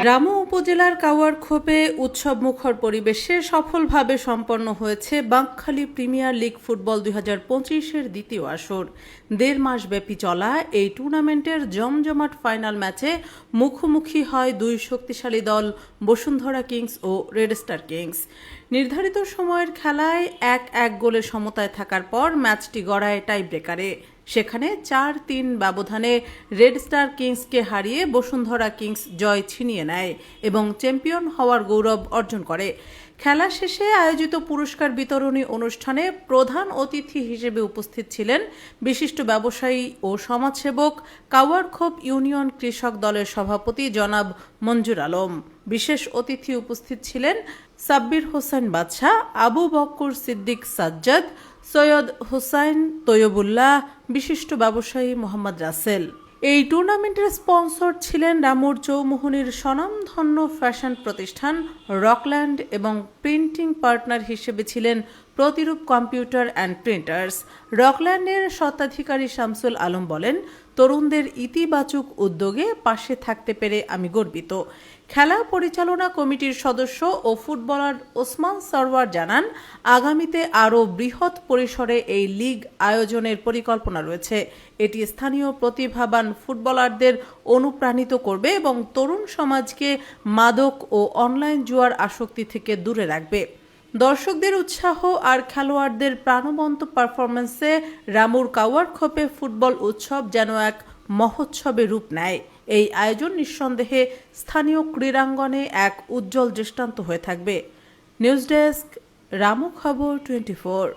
রামু উপজেলার কাওয়ারখোপে উৎসবমুখর পরিবেশে সফলভাবে সম্পন্ন হয়েছে বাঁকখালী প্রিমিয়ার লিগ ফুটবল 2025-এর দ্বিতীয় আসর। 1.5 মাসব্যাপী চলা এই টুর্নামেন্টের জমজমাট ফাইনাল ম্যাচে মুখোমুখি হয় দুই শক্তিশালী দল বসুন্ধরা কিংস ও রেড স্টার কিংস। নির্ধারিত সময়ের খেলায় 1-1 গোলে সমতায় থাকার পর ম্যাচটি গড়ায় টাই ব্রেকারে। সেখানে 4-3 ব্যবধানে রেড স্টার কিংসকে হারিয়ে বসুন্ধরা কিংস জয় ছিনিয়ে নেয় এবং চ্যাম্পিয়ন হওয়ার গৌরব অর্জন করে। খেলা শেষে আয়োজিত পুরস্কার বিতরণী অনুষ্ঠানে প্রধান অতিথি হিসেবে উপস্থিত ছিলেন বিশিষ্ট ব্যবসায়ী ও সমাজসেবক কাওয়ারখোপ ইউনিয়ন কৃষক দলের সভাপতি জনাব মঞ্জুর আলম। বিশেষ অতিথি উপস্থিত ছিলেন সাব্বির হোসেন বাদশা, আবু বক্কর সিদ্দিক সাজ্জাদ, সৈয়দ হোসাইন তৈয়বুল্লাহ, বিশিষ্ট ব্যবসায়ী মোহাম্মদ রাসেল। এই টুর্নামেন্টের স্পন্সর ছিলেন রামুর চৌমুহনীর স্বনামধন্য ফ্যাশন প্রতিষ্ঠান রকল্যান্ড এবং প্রিন্টিং পার্টনার হিসেবে ছিলেন প্রতিরূপ কম্পিউটার অ্যান্ড প্রিন্টার্স। রকল্যান্ডের স্বত্বাধিকারী শামসুল আলম বলেন, তরুণদের ইতিবাচক উদ্যোগে পাশে থাকতে পেরে আমি গর্বিত। খেলা পরিচালনা কমিটির সদস্য ও ফুটবলার ওসমান সরওয়ার জানান, আগামীতে আরও বৃহৎ পরিসরে এই লিগ আয়োজনের পরিকল্পনা রয়েছে। এটি স্থানীয় প্রতিভাবান ফুটবলারদের অনুপ্রাণিত করবে এবং তরুণ সমাজকে মাদক ও অনলাইন জুয়ার আসক্তি থেকে দূরে রাখবে। দর্শকদের উৎসাহ আর খেলোয়াড়দের প্রাণবন্ত পারফরমেন্সে রামুর কাওয়ারখোপে ফুটবল উৎসব যেন এক মহোৎসবে রূপ নেয়। এই আয়োজন নিঃসন্দেহে স্থানীয় ক্রীড়াঙ্গনে এক উজ্জ্বল দৃষ্টান্ত হয়ে থাকবে। নিউজ ডেস্ক, রামু খবর 24।